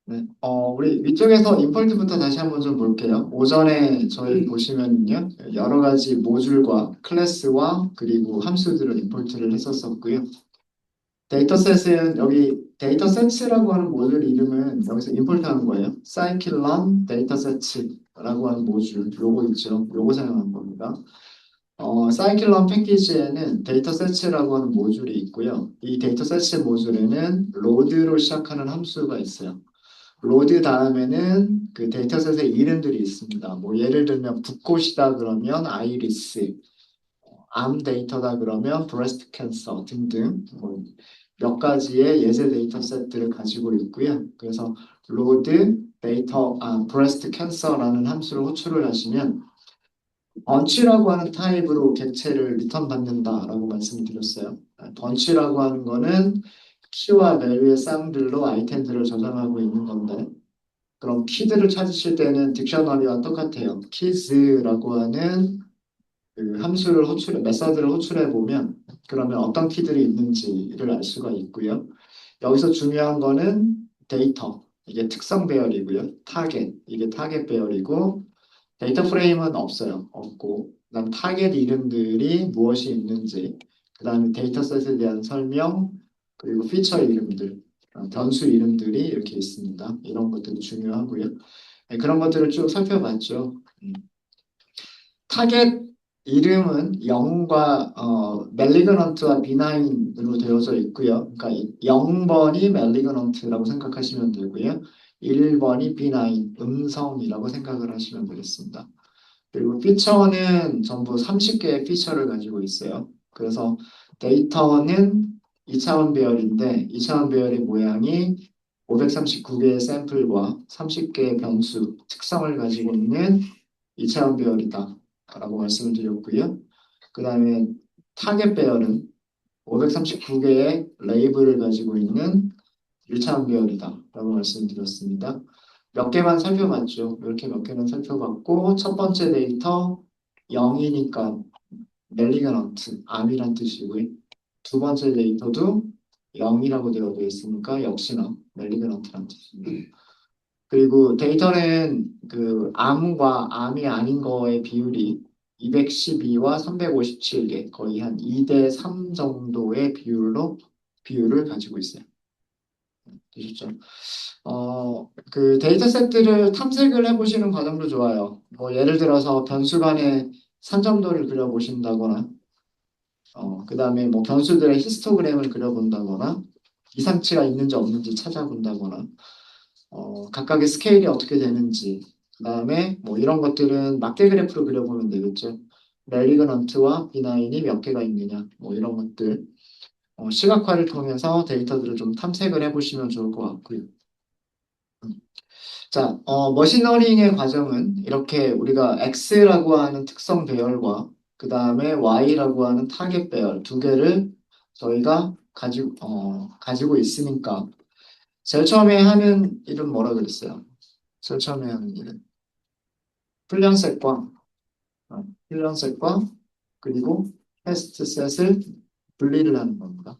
네. 우리 위쪽에서 임폴트부터 다시 한번 좀 볼게요. 오전에 저희 보시면요. 여러 가지 모듈과 클래스와 그리고 함수들을 임폴트를 했었었고요. 데이터셋은 여기 데이터셋이라고 하는 모듈 이름은 여기서 임폴트하는 거예요. scikit-learn dataset라고 하는 모듈 요거 있죠. 요거 사용한 겁니다. scikit-learn 패키지에는 데이터셋이라고 하는 모듈이 있고요. 이 데이터셋 모듈에는 load로 시작하는 함수가 있어요. 로드 다음에는 그 데이터셋의 이름들이 있습니다. 뭐 예를 들면 붓꽃이다 그러면 아이리스, 암 데이터다 그러면 브레스트 캔서 등등 뭐몇 가지의 예제 데이터셋들을 가지고 있고요. 그래서 로드 데이터 브레스트 캔서라는 함수를 호출을 하시면 번치라고 하는 타입으로 객체를 리턴 받는다라고 말씀드렸어요. 번치라고 하는 거는 키와 밸류의 쌍들로 아이템들을 저장하고 있는 건데 그럼 키들을 찾으실 때는 딕셔너리와 똑같아요. 키즈라고 하는 그 함수를 호출해, 메서드를 호출해 보면 그러면 어떤 키들이 있는지를 알 수가 있고요. 여기서 중요한 거는 데이터, 이게 특성 배열이고요. 타겟, 이게 타겟 배열이고 데이터 프레임은 없어요. 없고 그다음 타겟 이름들이 무엇이 있는지 그다음에 데이터셋에 대한 설명 그리고 피처 이름들 변수 이름들이 이렇게 있습니다. 이런 것들이 중요하고요. 네, 그런 것들을 쭉 살펴봤죠. 타겟 이름은 0과 멜리그넌트와 비나인으로 되어져 있고요. 그러니까 0번이 멜리그넌트라고 생각하시면 되고요. 1번이 비나인, 음성이라고 생각을 하시면 되겠습니다. 그리고 피처는 전부 30개의 피처를 가지고 있어요. 그래서 데이터는 2차원 배열인데 2차원 배열의 모양이 539개의 샘플과 30개의 변수, 특성을 가지고 있는 2차원 배열이다 라고 말씀을 드렸고요. 그 다음에 타겟 배열은 539개의 레이블을 가지고 있는 1차원 배열이다 라고 말씀드렸습니다. 몇 개만 살펴봤죠. 이렇게 몇 개만 살펴봤고 첫 번째 데이터 0이니까 멜리그넌트, 암이란 뜻이고요. 두 번째 데이터도 0이라고 되어 있으니까 역시나 멜리그넌트란 뜻입니다. 그리고 데이터는 그 암과 암이 아닌 거의 비율이 212와 357개, 거의 한 2대 3 정도의 비율을 가지고 있어요. 되셨죠? 그 데이터셋들을 탐색을 해보시는 과정도 좋아요. 뭐 예를 들어서 변수 간의 산점도를 그려보신다거나, 그 다음에 뭐 변수들의 히스토그램을 그려본다거나, 이상치가 있는지 없는지 찾아본다거나, 각각의 스케일이 어떻게 되는지, 그 다음에 뭐 이런 것들은 막대 그래프로 그려보면 되겠죠. 멜리그넌트와 비나인이 몇 개가 있느냐, 뭐 이런 것들, 시각화를 통해서 데이터들을 좀 탐색을 해보시면 좋을 것 같고요. 자, 머신러닝의 과정은 이렇게 우리가 X라고 하는 특성 배열과 그 다음에 Y라고 하는 타겟 배열 두 개를 저희가 가지고 있으니까 제일 처음에 하는 일은 뭐라 그랬어요? 제일 처음에 하는 일은 훈련셋과 훈련셋과 그리고 테스트셋을 분리를 하는 겁니다.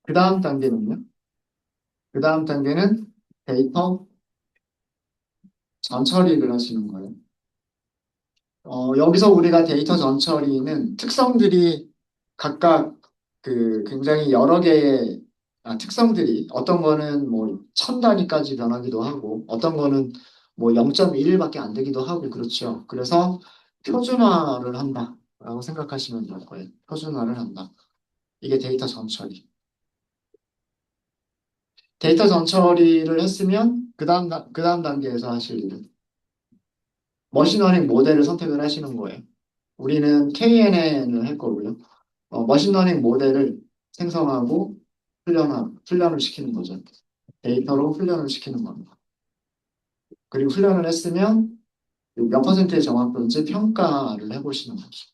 그 다음 단계는요? 그 다음 단계는 데이터 전처리를 하시는 거예요. 여기서 우리가 데이터 전처리는 특성들이 각각 그 굉장히 여러 개의 특성들이 어떤 거는 뭐 천 단위까지 변하기도 하고 어떤 거는 뭐 0.1밖에 안 되기도 하고 그렇죠. 그래서 표준화를 한다라고 생각하시면 될 거예요. 표준화를 한다. 이게 데이터 전처리. 데이터 전처리를 했으면 그 다음 단계에서 하실 일은 머신러닝 모델을 선택을 하시는 거예요. 우리는 KNN을 할 거고요. 머신러닝 모델을 생성하고 훈련을 시키는 거죠. 데이터로 훈련을 시키는 겁니다. 그리고 훈련을 했으면 몇 퍼센트의 정확도인지 평가를 해보시는 거죠.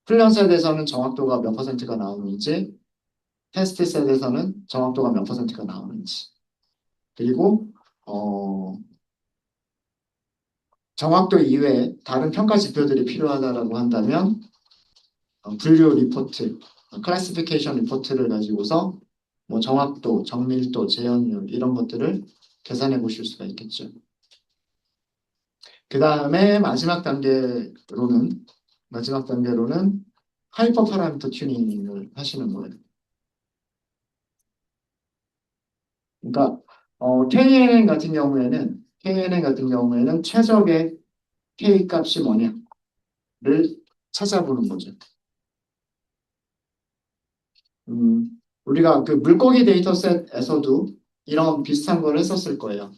훈련 셋에서는 정확도가 몇 퍼센트가 나오는지, 테스트 셋에서는 정확도가 몇 퍼센트가 나오는지. 그리고 어, 정확도 이외에 다른 평가 지표들이 필요하다라고 한다면 분류 리포트, 클래시피케이션 리포트를 가지고서 뭐 정확도, 정밀도, 재현율 이런 것들을 계산해 보실 수가 있겠죠. 그 다음에 마지막 단계로는 하이퍼 파라미터 튜닝을 하시는 거예요. 그러니까 KNN 같은 경우에는 최적의 K 값이 뭐냐를 찾아보는 거죠. 우리가 그 물고기 데이터셋에서도 이런 비슷한 걸 했었을 거예요.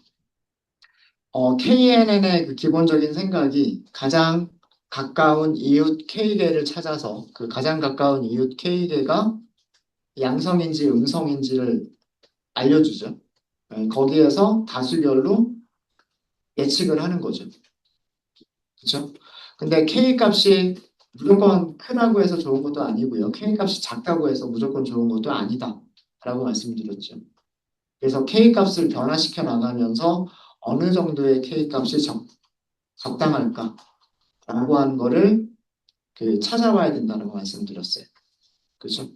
KNN의 그 기본적인 생각이 가장 가까운 이웃 K개를 찾아서 그 가장 가까운 이웃 K개가 양성인지 음성인지를 알려주죠. 거기에서 다수결로 예측을 하는 거죠. 그렇죠? 근데 K 값이 무조건 크다고 해서 좋은 것도 아니고요. K 값이 작다고 해서 무조건 좋은 것도 아니다. 라고 말씀드렸죠. 그래서 K 값을 변화시켜 나가면서 어느 정도의 K 값이 적당할까? 라고 하는 거를 찾아봐야 된다는 거 말씀드렸어요. 그렇죠?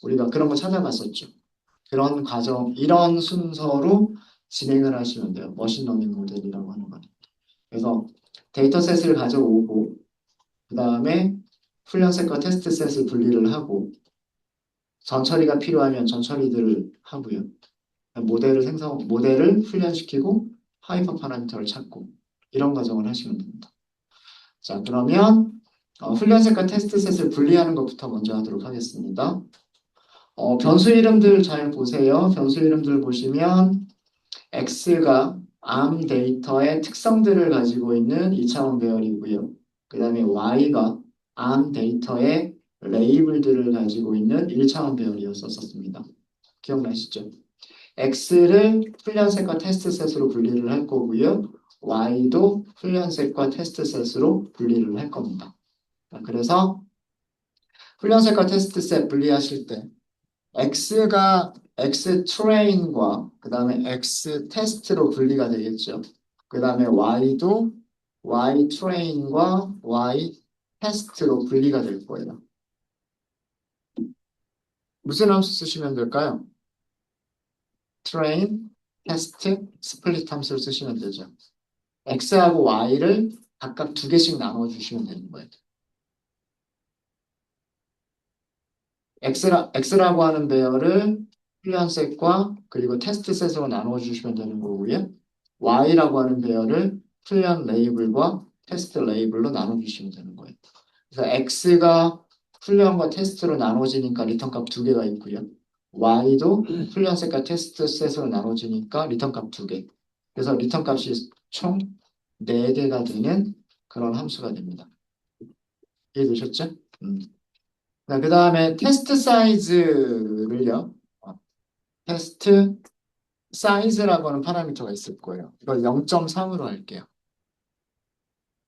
우리가 그런 거 찾아봤었죠. 그런 과정, 이런 순서로 진행을 하시면 돼요. 머신러닝 모델이라고 하는 거는. 그래서 데이터셋을 가져오고 그 다음에 훈련셋과 테스트셋을 분리를 하고 전처리가 필요하면 전처리들을 하고요. 모델을 훈련시키고 하이퍼 파라미터를 찾고 이런 과정을 하시면 됩니다. 자, 그러면 훈련셋과 테스트셋을 분리하는 것부터 먼저 하도록 하겠습니다. 변수 이름들 잘 보세요. 변수 이름들 보시면 X가 암 데이터의 특성들을 가지고 있는 2차원 배열이고요. 그 다음에 Y가 암 데이터의 레이블들을 가지고 있는 1차원 배열이었었습니다. 기억나시죠? X를 훈련셋과 테스트셋으로 분리를 할 거고요. Y도 훈련셋과 테스트셋으로 분리를 할 겁니다. 그래서 훈련셋과 테스트셋 분리하실 때 X가 X 트레인과 그 다음에 X 테스트로 분리가 되겠죠. 그 다음에 Y도 Y 트레인과 Y 테스트로 분리가 될 거예요. 무슨 함수 쓰시면 될까요? 트레인, 테스트, 스플릿 함수를 쓰시면 되죠. X하고 Y를 각각 두 개씩 나눠 주시면 되는 거예요. X라고 하는 배열을 훈련셋과 그리고 테스트셋으로 나누어 주시면 되는 거고요. Y라고 하는 배열을 훈련 레이블과 테스트 레이블로 나눠 주시면 되는 거예요. 그래서 X가 훈련과 테스트로 나눠지니까 리턴 값 두 개가 있고요. Y도 훈련셋과 테스트셋으로 나눠지니까 리턴 값 두 개. 그래서 리턴 값이 총 4개가 되는 그런 함수가 됩니다. 이해되셨죠? 그 다음에 테스트 사이즈를요. 테스트 사이즈라고 하는 파라미터가 있을 거예요. 이걸 0.3으로 할게요.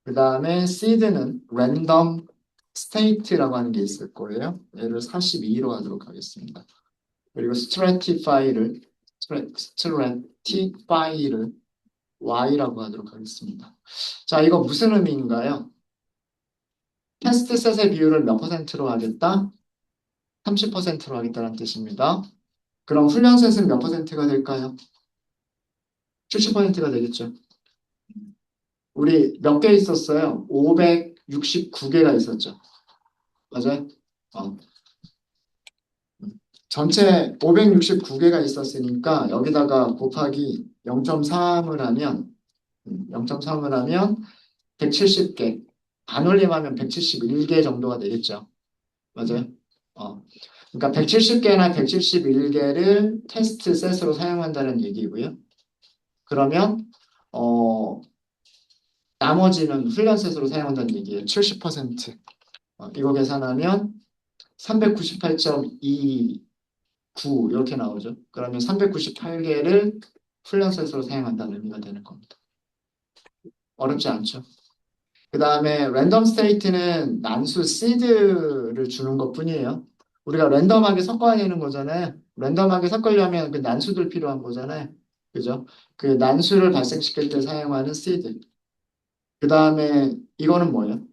그 다음에 seed는 랜덤 스테이트라고 하는 게 있을 거예요. 얘를 42로 하도록 하겠습니다. 그리고 stratify를 Y라고 하도록 하겠습니다. 자, 이거 무슨 의미인가요? 테스트 셋의 비율을 몇 퍼센트로 하겠다? 30%로 하겠다는 뜻입니다. 그럼 훈련셋은 몇 퍼센트가 될까요? 70%가 되겠죠. 우리 몇 개 있었어요? 569개가 있었죠. 맞아요? 어. 전체 569개가 있었으니까 여기다가 곱하기 0.3을 하면 170개. 반올림하면 171개 정도가 되겠죠. 맞아요? 어. 그러니까 170개나 171개를 테스트 셋으로 사용한다는 얘기고요. 그러면 나머지는 훈련셋으로 사용한다는 얘기예요. 70%. 이거 계산하면 398.29 이렇게 나오죠. 그러면 398개를 훈련셋으로 사용한다는 의미가 되는 겁니다. 어렵지 않죠. 그 다음에 랜덤 스테이트는 난수 시드를 주는 것뿐이에요. 우리가 랜덤하게 섞어야 되는 거잖아요. 랜덤하게 섞으려면 그 난수들 필요한 거잖아요. 그죠? 그 난수를 발생시킬 때 사용하는 시드. 그 다음에 이거는 뭐예요?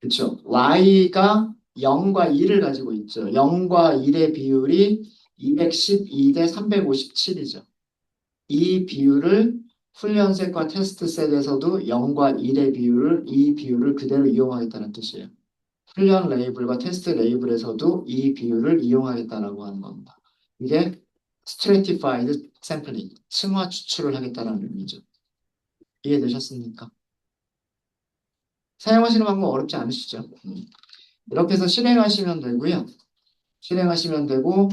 그렇죠. y가 0과 2를 가지고 있죠. 0과 1의 비율이 212대 357이죠. 이 비율을 훈련셋과 테스트셋에서도 0과 1의 비율을 이 비율을 그대로 이용하겠다는 뜻이에요. 훈련 레이블과 테스트 레이블에서도 이 비율을 이용하겠다라고 하는 겁니다. 이게 stratified sampling, 층화 추출을 하겠다는 의미죠. 이해되셨습니까? 사용하시는 방법 어렵지 않으시죠? 이렇게 해서 실행하시면 되고요. 실행하시면 되고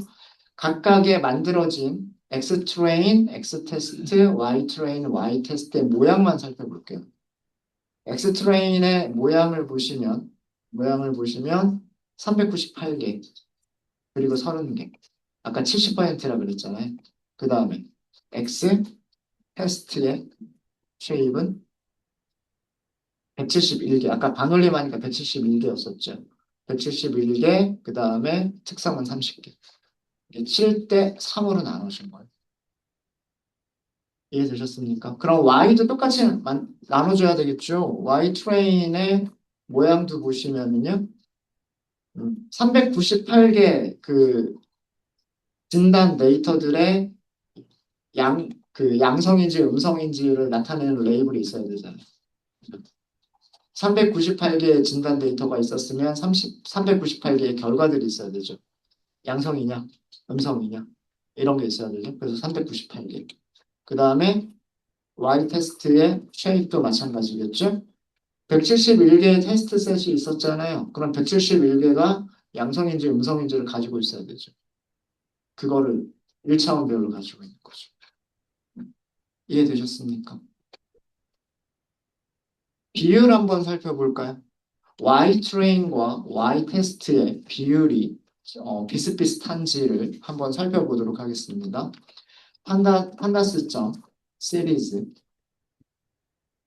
각각의 만들어진 Xtrain, X테스트, Ytrain, Y테스트의 모양만 살펴볼게요. Xtrain의 모양을 보시면 398개 그리고 30개. 아까 70%라 그랬잖아요. 그 다음에 X 테스트의 쉐입은 171개. 아까 반올림하니까 171개였었죠. 171개, 그 다음에 특성은 30개. 7대 3으로 나누신 거예요. 이해되셨습니까? 그럼 Y도 똑같이 나눠줘야 되겠죠. Y 트레인의 모양도 보시면은요. 398개 그 진단 데이터들의 양성인지 음성인지를 나타내는 레이블이 있어야 되잖아요. 398개의 진단 데이터가 있었으면 398개의 결과들이 있어야 되죠. 양성이냐, 음성이냐, 이런 게 있어야 되죠. 그래서 398개. 그 다음에 Y 테스트의 쉐입도 마찬가지겠죠. 171개의 테스트 셋이 있었잖아요. 그럼 171개가 양성인지 음성인지를 가지고 있어야 되죠. 그거를 1차원별로 가지고 있는 거죠. 이해되셨습니까? 비율 한번 살펴볼까요? Y 트레인과 Y 테스트의 비율이 비슷비슷한지를 한번 살펴보도록 하겠습니다. 판다스점 시리즈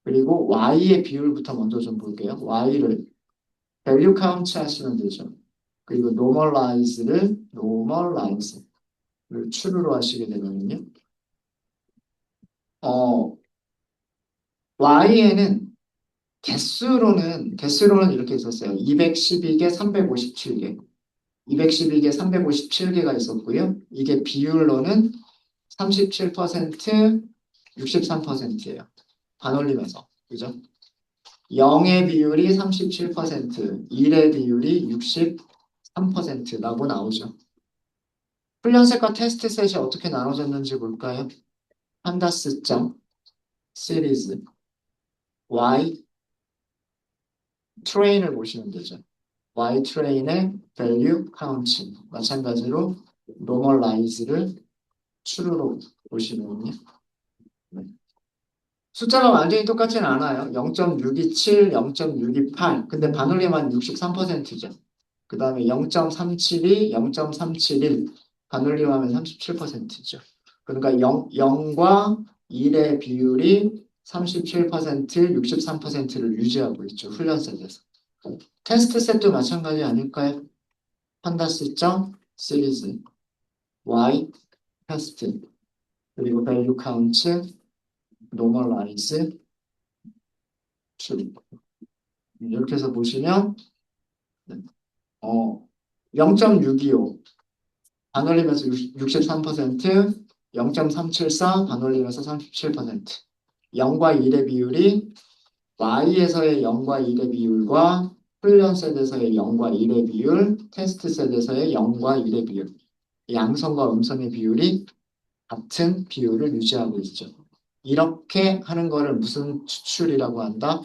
그리고 Y의 비율부터 먼저 좀 볼게요. Y를 value count 하시면 되죠. 그리고 normalize를 true로 하시게 되면요. 어, Y에는 개수로는 이렇게 있었어요. 212개, 357개. 212개, 357개가 있었고요. 이게 비율로는 37%, 63%예요. 반올림에서. 그죠? 0의 비율이 37%, 1의 비율이 63%라고 나오죠. 훈련셋과 테스트셋이 어떻게 나눠졌는지 볼까요? 판다스점, 시리즈, Y, 트레인을 보시면 되죠. Y 트레인의 value count 마찬가지로 normalize를 true로 보시면요. 네. 숫자가 완전히 똑같지는 않아요. 0.627, 0.628. 근데 반올림한 63%죠. 그 다음에 0.372, 0.371. 반올림하면 37%죠. 그러니까 0과 1의 비율이 37%, 63%를 유지하고 있죠. 훈련셋에서. 테스트 셋도 마찬가지 아닐까요? 판다스점, 시리즈, Y, 테스트, 그리고 value count, normalize, true. 이렇게 해서 보시면 0.625 반올림에서 63%, 0.374 반올림에서 37%. 0과 1의 비율이 Y에서의 0과 1의 비율과 훈련 셋에서의 0과 1의 비율, 테스트 셋에서의 0과 1의 비율. 양성과 음성의 비율이 같은 비율을 유지하고 있죠. 이렇게 하는 거를 무슨 추출이라고 한다?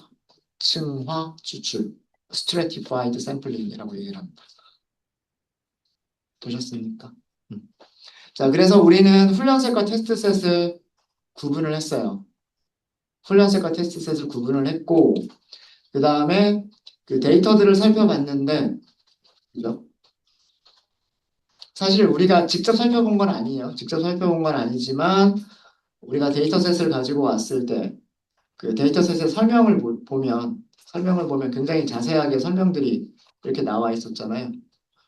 층화 추출, stratified sampling이라고 얘기를 합니다. 되셨습니까? 음. 자, 그래서 우리는 훈련셋과 테스트셋을 구분을 했어요. 훈련셋과 테스트셋을 구분을 했고, 그 다음에 그 데이터들을 살펴봤는데, 그죠? 사실 우리가 직접 살펴본 건 아니에요. 직접 살펴본 건 아니지만, 우리가 데이터셋을 가지고 왔을 때, 그 데이터셋의 설명을 보면 굉장히 자세하게 설명들이 이렇게 나와 있었잖아요.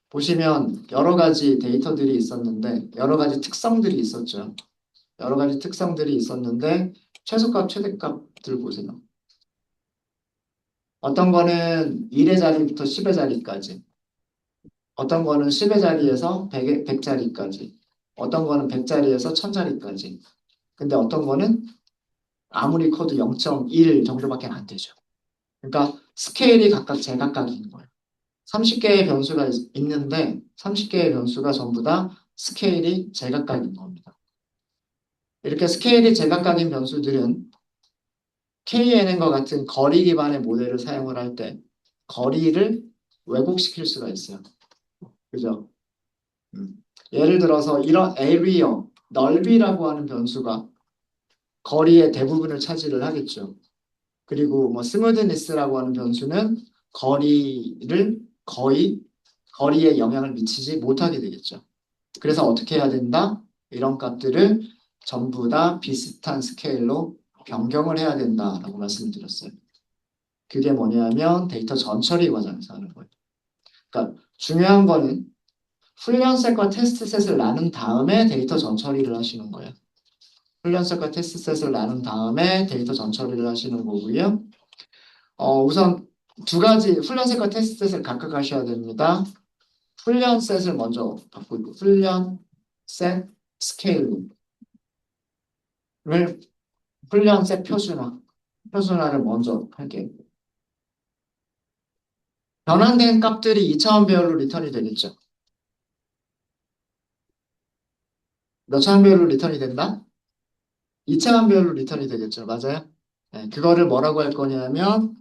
보시면 여러 가지 데이터들이 있었는데, 여러 가지 특성들이 있었죠. 여러 가지 특성들이 있었는데 최소값, 최대값들 보세요. 어떤 거는 1의 자리부터 10의 자리까지, 어떤 거는 10의 자리에서 100, 자리까지 어떤 거는 100자리에서 1000자리까지. 근데 어떤 거는 아무리 커도 0.1 정도밖에 안 되죠. 그러니까 스케일이 각각 제각각인 거예요. 30개의 변수가 있는데 30개의 변수가 전부 다 스케일이 제각각인 겁니다. 이렇게 스케일이 제각각인 변수들은 KNN과 같은 거리 기반의 모델을 사용을 할 때 거리를 왜곡시킬 수가 있어요. 그죠? 예를 들어서 이런 area, 넓이라고 하는 변수가 거리의 대부분을 차지를 하겠죠. 그리고 뭐 스무드니스라고 하는 변수는 거리를 거의 거리에 영향을 미치지 못하게 되겠죠. 그래서 어떻게 해야 된다? 이런 값들을 전부 다 비슷한 스케일로 변경을 해야 된다라고 말씀드렸어요. 그게 뭐냐면 데이터 전처리 과정에서 하는 거예요. 그러니까 중요한 거는 훈련셋과 테스트셋을 나눈 다음에 데이터 전처리를 하시는 거예요. 훈련셋과 테스트셋을 나눈 다음에 데이터 전처리를 하시는 거고요. 우선 두 가지 훈련셋과 테스트셋을 각각 하셔야 됩니다. 훈련셋을 먼저 바꾸고 훈련셋 스케일을 훈련셋 표준화를 먼저 할게요. 변환된 값들이 2차원 배열로 리턴이 되겠죠. 몇 차원 배열로 리턴이 된다? 2차원 배열로 리턴이 되겠죠. 맞아요? 네, 그거를 뭐라고 할 거냐면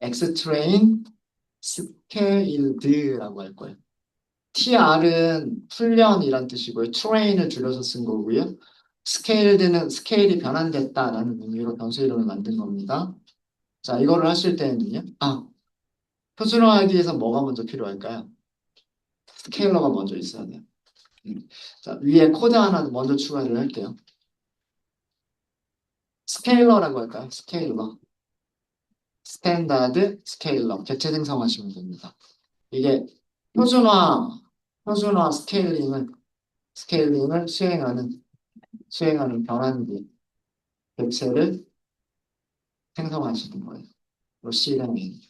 Xtrain Scaled라고 할 거예요. TR은 훈련이란 뜻이고요. train을 줄여서 쓴 거고요. scaled는 스케일이 변환됐다라는 의미로 변수 이름을 만든 겁니다. 자, 이거를 하실 때는요. 표준화하기 위해서 뭐가 먼저 필요할까요? 스케일러가 먼저 있어야 돼요. 자, 위에 코드 하나 먼저 추가를 할게요. 스케일러라고 할까요? 스케일러. 스탠다드 스케일러. 객체 생성하시면 됩니다. 이게 표준화, 표준화 스케일링을 수행하는 변환기, 객체를 생성하시는 거예요. CLM이.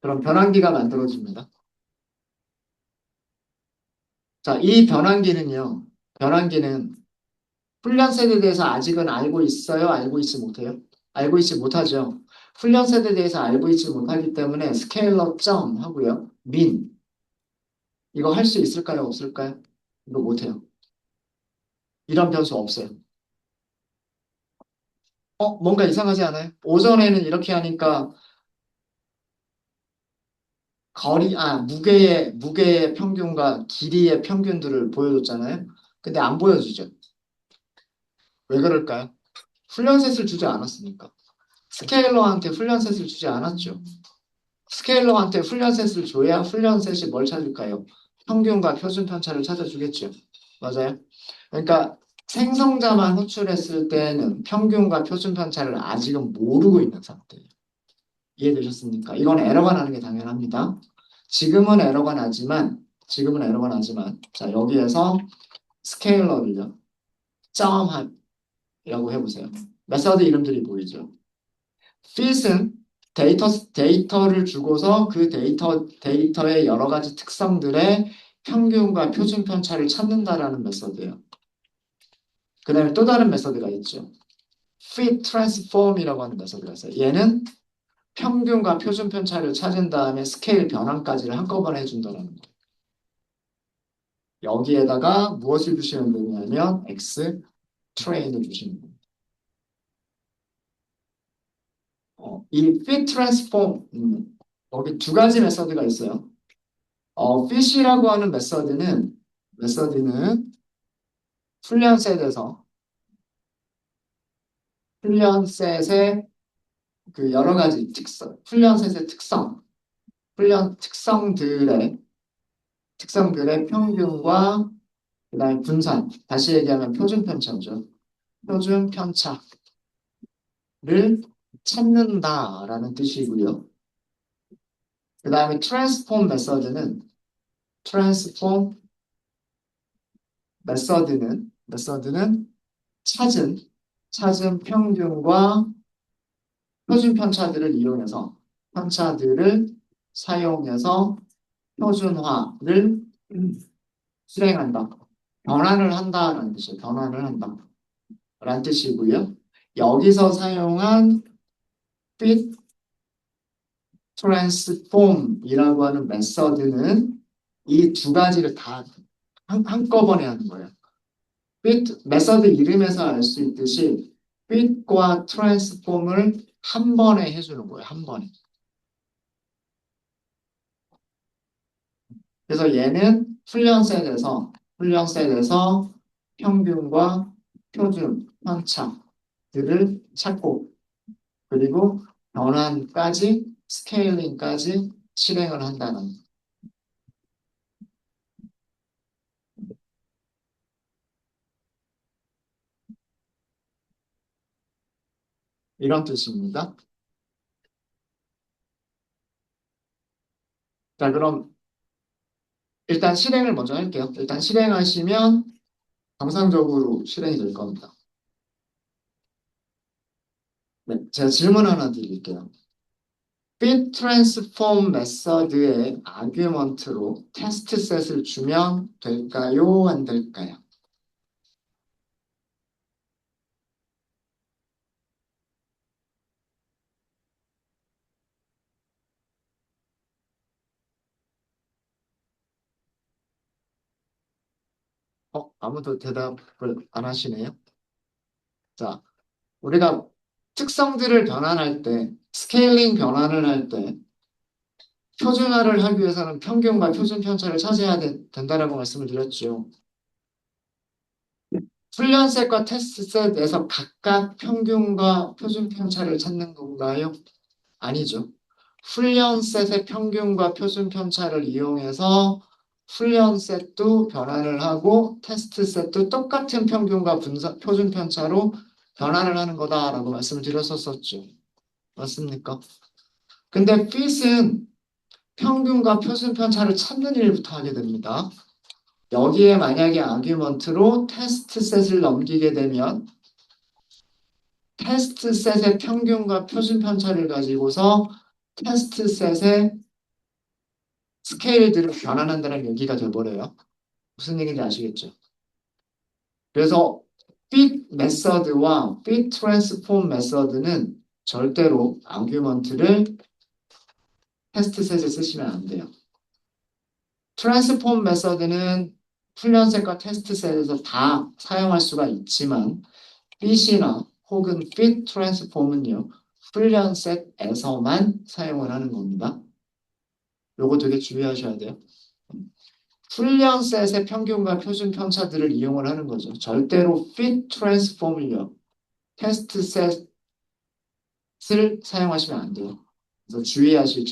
그럼 변환기가 만들어집니다. 자, 이 변환기는 훈련 세대에 대해서 아직은 알고 있어요? 알고 있지 못해요? 알고 있지 못하죠. 훈련 세대에 대해서 알고 있지 못하기 때문에 스케일러 점 하고요. 민. 이거 할 수 있을까요? 없을까요? 이거 못해요. 이런 변수 없어요. 뭔가 이상하지 않아요? 오전에는 이렇게 하니까 무게의 평균과 길이의 평균들을 보여줬잖아요. 근데 안 보여주죠. 왜 그럴까요? 훈련셋을 주지 않았으니까. 스케일러한테 훈련셋을 주지 않았죠. 스케일러한테 훈련셋을 줘야 훈련셋이 뭘 찾을까요? 평균과 표준 편차를 찾아주겠죠. 맞아요? 그러니까 생성자만 호출했을 때는 평균과 표준 편차를 아직은 모르고 있는 상태예요. 이해되셨습니까? 이건 에러가 나는 게 당연합니다. 지금은 에러가 나지만, 자, 여기에서 스케일러를요, 점이라고 해보세요. 메서드 이름들이 보이죠? fit은 데이터를 주고서 그 데이터의 여러 가지 특성들의 평균과 표준 편차를 찾는다라는 메서드예요. 그 다음에 또 다른 메서드가 있죠. fit transform이라고 하는 메서드가 있어요. 얘는 평균과 표준 편차를 찾은 다음에 스케일 변환까지를 한꺼번에 해준다는 거예요. 여기에다가 무엇을 주시면 되냐면 x train을 주시면 됩니다. 이 fit transform 여기 두 가지 메서드가 있어요. fit이라고 하는 메서드는 훈련셋에서 훈련셋의 그 여러 가지 훈련셋의 특성들의 평균과 그다음에 분산, 다시 얘기하면 표준 편차죠. 표준 편차를 찾는다라는 뜻이고요. 그다음에 트랜스폼 메서드는 찾은 평균과 표준 편차들을 이용해서 편차들을 사용해서 표준화를 실행한다. 변환을 한다라는 뜻이에요. 변환을 한다. 라는 뜻이고요. 여기서 사용한 fit transform이라고 하는 메서드는 이 두 가지를 다 한꺼번에 하는 거예요. fit 메서드 이름에서 알 수 있듯이 fit과 transform을 한 번에 해주는 거예요. 한 번에. 그래서 얘는 훈련셋에서 평균과 표준, 편차들을 찾고 그리고 변환까지 스케일링까지 실행을 한다는 이런 뜻입니다. 자, 그럼 일단 실행을 먼저 할게요. 일단 실행하시면 정상적으로 실행이 될 겁니다. 네, 제가 질문 하나 드릴게요. fit transform 메서드의 아규먼트로 테스트 셋을 주면 될까요? 안 될까요? 아무도 대답을 안 하시네요. 자, 우리가 특성들을 변환할 때, 스케일링 변환을 할 때, 표준화를 하기 위해서는 평균과 표준 편차를 찾아야 된다라고 말씀을 드렸죠. 훈련셋과 테스트셋에서 각각 평균과 표준 편차를 찾는 건가요? 아니죠. 훈련셋의 평균과 표준 편차를 이용해서 훈련셋도 변환을 하고 테스트셋도 똑같은 평균과 표준 편차로 변환을 하는 거다라고 말씀을 드렸었죠. 맞습니까? 근데 fit은 평균과 표준 편차를 찾는 일부터 하게 됩니다. 여기에 만약에 아규먼트로 테스트셋을 넘기게 되면 테스트셋의 평균과 표준 편차를 가지고서 테스트셋의 스케일들을 변환한다는 얘기가 돼버려요. 무슨 얘기인지 아시겠죠? 그래서 fit 메서드와 fit transform 메서드는 절대로 아규먼트를 테스트셋에 쓰시면 안 돼요. 트랜스폼 메서드는 훈련셋과 테스트셋에서 다 사용할 수가 있지만 fit이나 혹은 fit transform은요. 훈련셋에서만 사용을 하는 겁니다. 요거 되게 주의하셔야 돼요. 훈련셋의 평균과 표준 편차들을 이용을 하는 거죠. 절대로 fit transform을요. 테스트셋을 사용하시면 안 돼요. 그래서 주의하실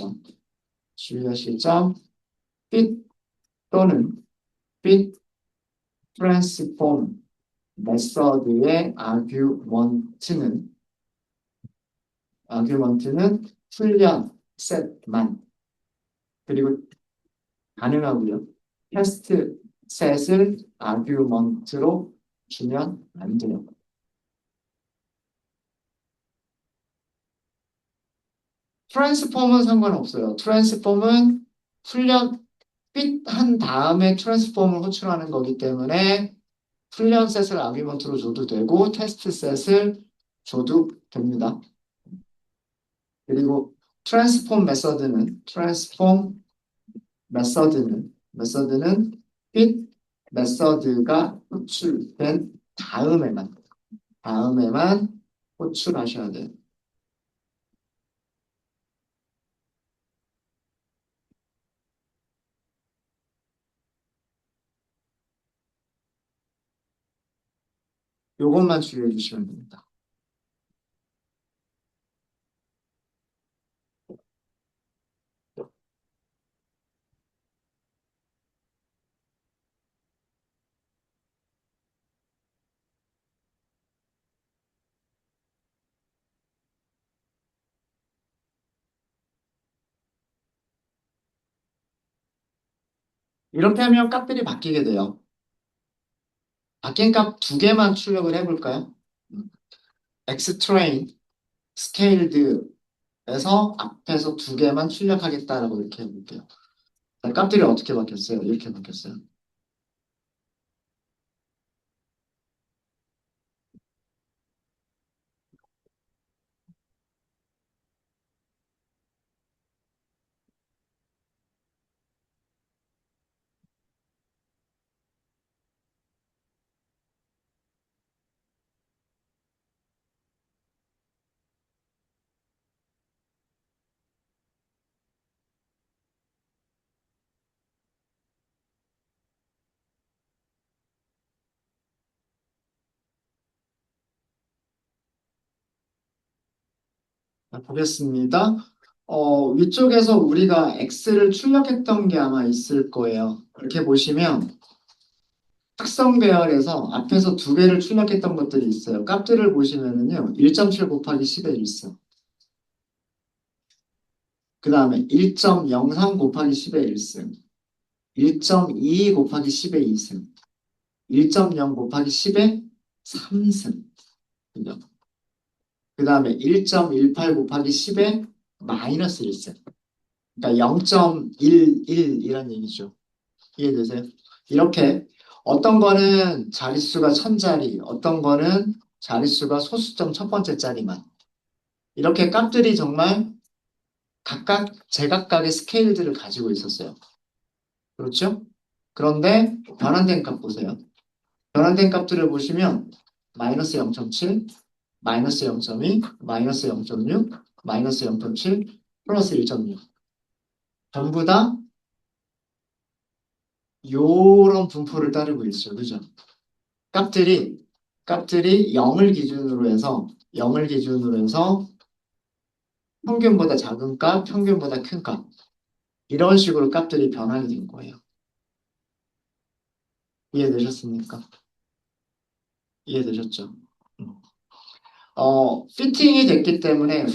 점, fit 또는 fit transform 메서드의 아규먼트는 훈련 셋만 그리고 가능하고요. 테스트 셋을 아규먼트로 주면 안 돼요. 트랜스폼은 상관없어요. 트랜스폼은 훈련 핏한 다음에 트랜스폼을 호출하는 거기 때문에 훈련 셋을 아규먼트로 줘도 되고 테스트 셋을 줘도 됩니다. 그리고 트랜스폼 메서드는 fit 메서드가 호출된 다음에만 호출하셔야 돼요. 요것만 주의해 주시면 됩니다. 이렇게 하면 값들이 바뀌게 돼요. 바뀐 값 두 개만 출력을 해볼까요? xtrain, scaled 그래서 앞에서 두 개만 출력하겠다라고 이렇게 해볼게요. 자, 값들이 어떻게 바뀌었어요? 이렇게 바뀌었어요. 자, 보겠습니다. 위쪽에서 우리가 x를 출력했던 게 아마 있을 거예요. 이렇게 보시면 특성 배열에서 앞에서 두 개를 출력했던 것들이 있어요. 값들을 보시면은요, 1.7 곱하기 10의 1승, 그 다음에 1.03 곱하기 10의 1승, 1.22 곱하기 10의 2승, 1.0 곱하기 10의 3승, 그 다음에 1.18 곱하기 10의 마이너스 1승. 그러니까 0.11 이런 얘기죠. 이해되세요? 이렇게 어떤 거는 자릿수가 천자리, 어떤 거는 자릿수가 소수점 첫 번째 자리만. 이렇게 값들이 정말 각각 제각각의 스케일들을 가지고 있었어요. 그렇죠? 그런데 변환된 값 보세요. 변환된 값들을 보시면 마이너스 0.7, 마이너스 0.2, 마이너스 0.6, 마이너스 0.7, 플러스 1.6. 전부 다 요런 분포를 따르고 있어요. 그죠? 값들이 값들이 0을 기준으로 해서 평균보다 작은 값, 평균보다 큰 값. 이런 식으로 값들이 변환이 된 거예요. 이해되셨습니까? 이해되셨죠? 음. 피팅이 됐기 때문에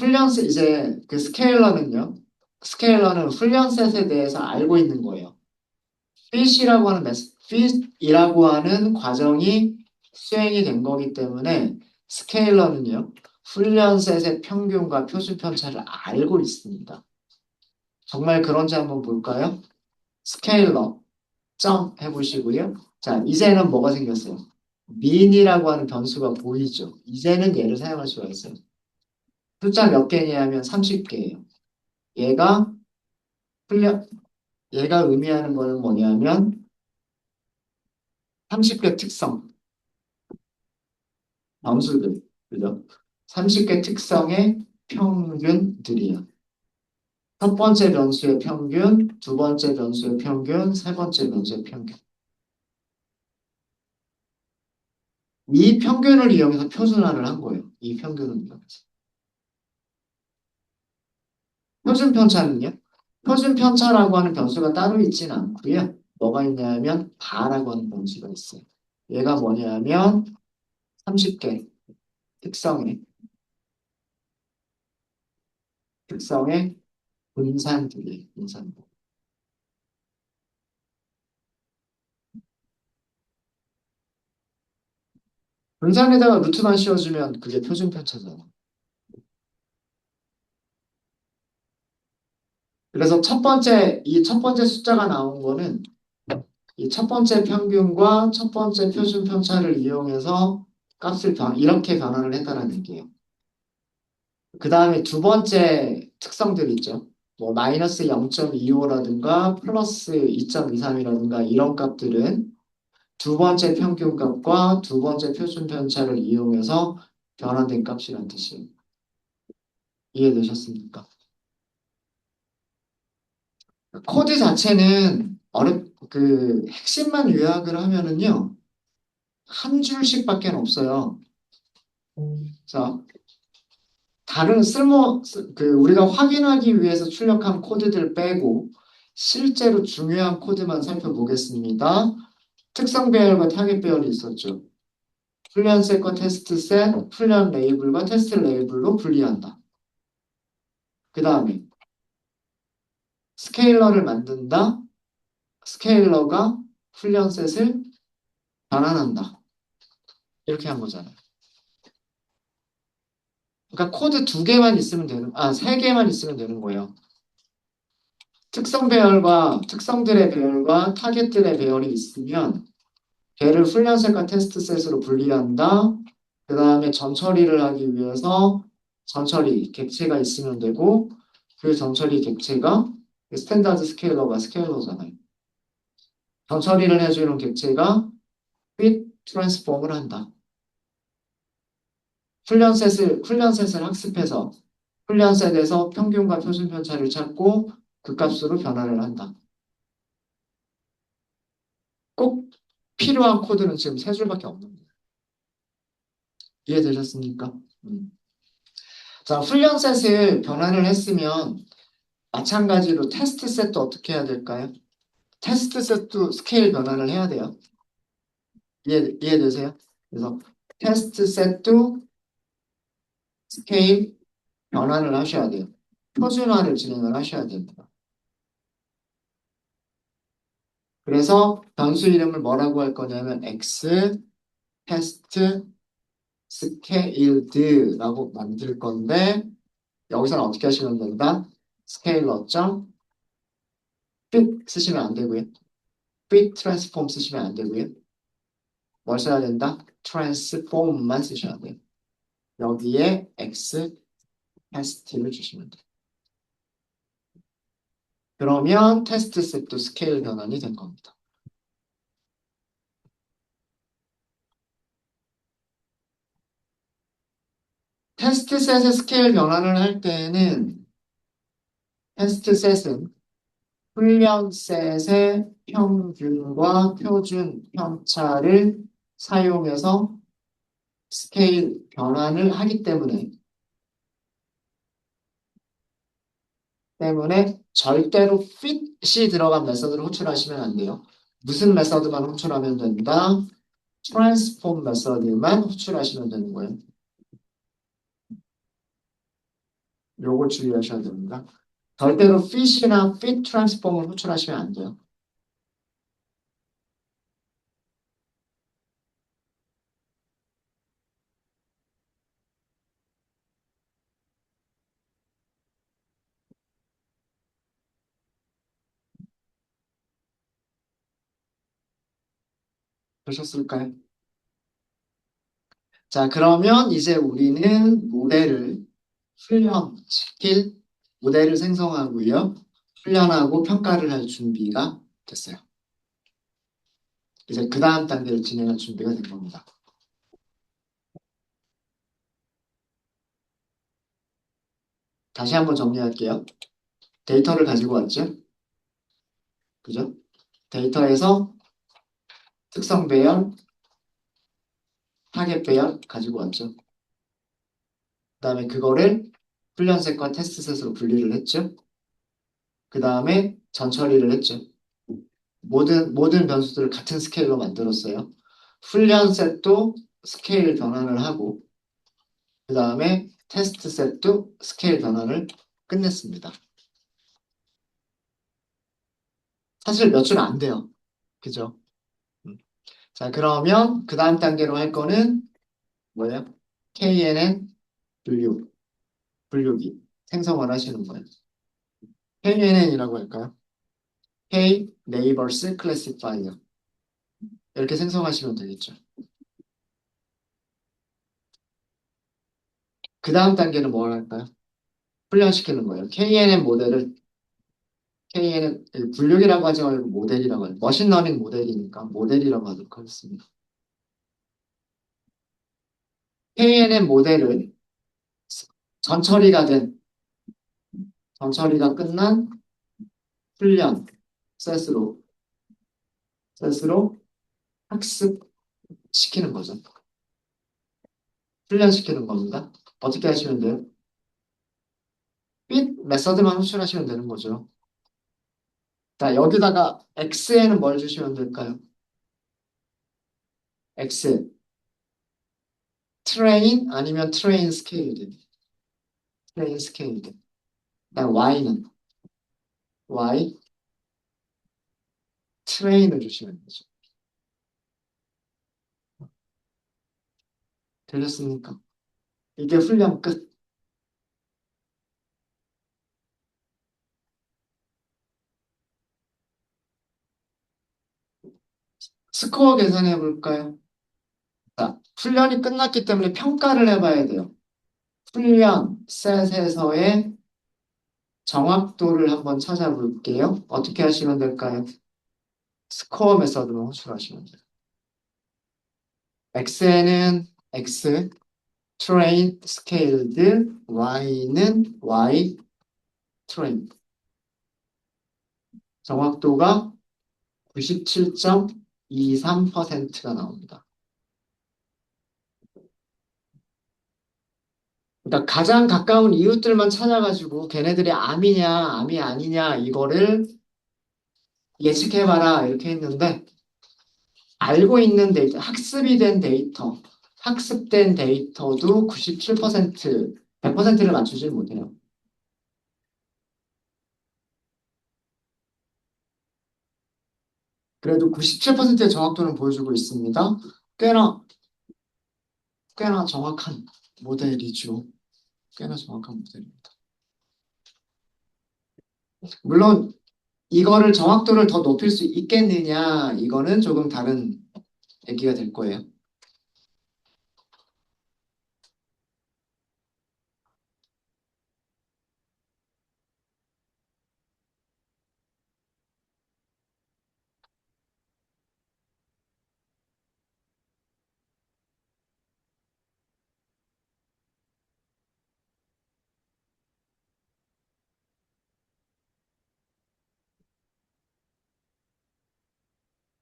이제 그 스케일러는 훈련셋에 대해서 알고 있는 거예요. fit이라고 하는 과정이 수행이 된 거기 때문에 스케일러는요, 훈련셋의 평균과 표준 편차를 알고 있습니다. 정말 그런지 한번 볼까요? 스케일러 점 해보시고요. 자, 이제는 뭐가 생겼어요? 민이라고 하는 변수가 보이죠? 이제는 얘를 사용할 수가 있어요. 숫자 몇 개냐면 30개예요. 얘가 훈련 얘가 의미하는 거는 뭐냐면 30개 특성, 변수들, 그죠? 30개 특성의 평균들이에요. 첫 번째 변수의 평균, 두 번째 변수의 평균, 세 번째 변수의 평균. 이 평균을 이용해서 표준화를 한 거예요. 이 평균을 이용해서. 표준 편차는요? 표준 편차라고 하는 변수가 따로 있지는 않고요. 뭐가 있냐면 바라고 하는 변수가 있어요. 얘가 뭐냐면 30개 특성의 특성의 분산들이에요. 분산들. 분산에다가 루트만 씌워주면 그게 표준 편차잖아. 그래서 이 첫 번째 숫자가 나온 거는 이 첫 번째 평균과 첫 번째 표준 편차를 이용해서 이렇게 변환을 했다는 얘기예요. 그 다음에 두 번째 특성들 있죠. 뭐 마이너스 0.25라든가 플러스 2.23이라든가 이런 값들은 두 번째 평균값과 두 번째 표준 편차를 이용해서 변환된 값이라는 뜻이에요. 이해되셨습니까? 코드 자체는 핵심만 요약을 하면은요, 한 줄씩밖에 없어요. 자, 우리가 확인하기 위해서 출력한 코드들 빼고 실제로 중요한 코드만 살펴보겠습니다. 특성 배열과 타겟 배열이 있었죠. 훈련셋과 테스트셋, 훈련 레이블과 테스트 레이블로 분리한다. 그 다음에 스케일러를 만든다. 스케일러가 훈련셋을 변환한다. 이렇게 한 거잖아요. 그러니까 코드 두 개만 있으면 세 개만 있으면 되는 거예요. 특성들의 배열과 타겟들의 배열이 있으면 걔를 훈련셋과 테스트셋으로 분리한다. 그 다음에 전처리를 하기 위해서 전처리 객체가 있으면 되고 그 전처리 객체가 스탠다드 스케일러가 스케일러잖아요. 전처리를 해주는 객체가 fit 트랜스폼을 한다. 훈련셋을 학습해서 훈련셋에서 평균과 표준 편차를 찾고 그 값으로 변화를 한다. 꼭 필요한 코드는 지금 세 줄밖에 없는 거예요. 이해되셨습니까? 자, 훈련셋을 변환을 했으면 마찬가지로 테스트셋도 어떻게 해야 될까요? 테스트셋도 스케일 변환을 해야 돼요. 이해되세요? 그래서 테스트셋도 스케일 변환을 하셔야 돼요. 표준화를 진행을 하셔야 됩니다. 그래서 변수 이름을 뭐라고 할 거냐면 x 테스트 스케일드라고 만들 건데 여기서는 어떻게 하시면 된다? 스케일러 점 fit 쓰시면 안 되고요. fit transform 쓰시면 안 되고요. 뭘 써야 된다? transform만 쓰셔야 돼요. 여기에 x test를 주시면 돼요. 그러면 테스트 셋도 스케일 변환이 된 겁니다. 테스트 셋의 스케일 변환을 할 때는 테스트 셋은 훈련 셋의 평균과 표준 편차를 사용해서 스케일 변환을 하기 때문에 절대로 fit이 들어간 메서드를 호출하시면 안 돼요. 무슨 메서드만 호출하면 된다? transform 메서드만 호출하시면 되는 거예요. 요거 주의하셔야 됩니다. 절대로 fit이나 fit transform을 호출하시면 안 돼요. 되셨을까요? 자, 그러면 이제 우리는 모델을 생성하고요. 훈련하고 평가를 할 준비가 됐어요. 이제 그 다음 단계를 진행할 준비가 된 겁니다. 다시 한번 정리할게요. 데이터를 가지고 왔죠? 그죠? 데이터에서 특성 배열, 타겟 배열 가지고 왔죠. 그 다음에 그거를 훈련셋과 테스트셋으로 분리를 했죠. 그 다음에 전처리를 했죠. 모든 변수들을 같은 스케일로 만들었어요. 훈련셋도 스케일 변환을 하고 그 다음에 테스트셋도 스케일 변환을 끝냈습니다. 사실 몇 줄 안 돼요. 그죠? 음. 자, 그러면 그 다음 단계로 할 거는 뭐예요? KNN 분류기 생성을 하시는 거예요. KNN이라고 할까요? K Neighbors Classifier 이렇게 생성하시면 되겠죠. 그 다음 단계는 뭘 할까요? 훈련시키는 거예요. KNN 분류기라고 하지 말고 모델이라고 해요. 머신러닝 모델이니까 모델이라고 하도록 하겠습니다. KNN 모델을 전처리가 된 전처리가 끝난 훈련 셋으로 학습시키는 거죠. 훈련시키는 겁니다. 어떻게 하시면 돼요? fit 메서드만 호출하시면 되는 거죠. 자, 여기다가 x에는 뭘 주시면 될까요? x train 아니면 train scaled. 그다음 y는 y train을 주시면 되죠. 되셨습니까? 이게 훈련 끝. 스코어 계산해 볼까요? 자, 훈련이 끝났기 때문에 평가를 해봐야 돼요. 훈련 셋에서의 정확도를 한번 찾아볼게요. 어떻게 하시면 될까요? 스코어 메서드로 호출하시면 돼요. x는 x, train, scaled, y는 y, train. 정확도가 97.23%가 나옵니다. 그러니까 가장 가까운 이웃들만 찾아가지고 걔네들이 암이냐, 암이 아니냐, 이거를 예측해봐라, 이렇게 했는데, 알고 있는 데이터, 학습이 된 데이터, 학습된 데이터도 97%, 100%를 맞추질 못해요. 그래도 97%의 정확도는 보여주고 있습니다. 꽤나, 꽤나 정확한 모델이죠. 꽤나 정확한 모델입니다. 물론, 이거를 정확도를 더 높일 수 있겠느냐, 이거는 조금 다른 얘기가 될 거예요.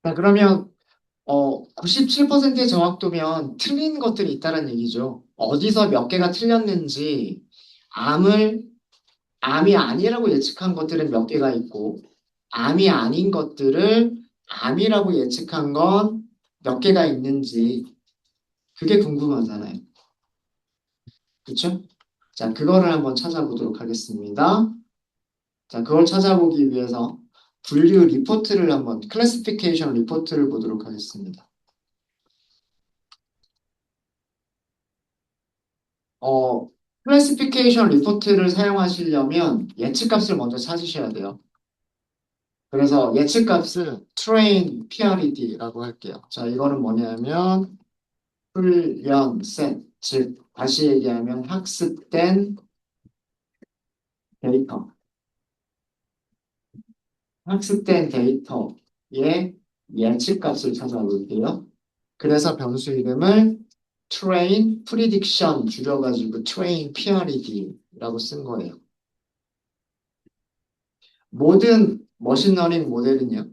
자, 그러면 97%의 정확도면 틀린 것들이 있다는 얘기죠. 어디서 몇 개가 틀렸는지, 암을, 암이 아니라고 예측한 것들은 몇 개가 있고, 암이 아닌 것들을 암이라고 예측한 건 몇 개가 있는지, 그게 궁금하잖아요. 그쵸? 자, 그거를 한번 찾아보도록 하겠습니다. 자, 그걸 찾아보기 위해서 분류 리포트를 한번, 클래시피케이션 리포트를 보도록 하겠습니다. 어, 클래시피케이션 리포트를 사용하시려면 예측값을 먼저 찾으셔야 돼요. 그래서 예측값을 train PRED라고 할게요. 자, 이거는 뭐냐면 훈련 셋, 즉 다시 얘기하면 학습된 데이터, 학습된 데이터의 예측값을 찾아볼게요. 그래서 변수 이름을 train prediction 줄여가지고 train PRED라고 쓴 거예요. 모든 머신러닝 모델은요.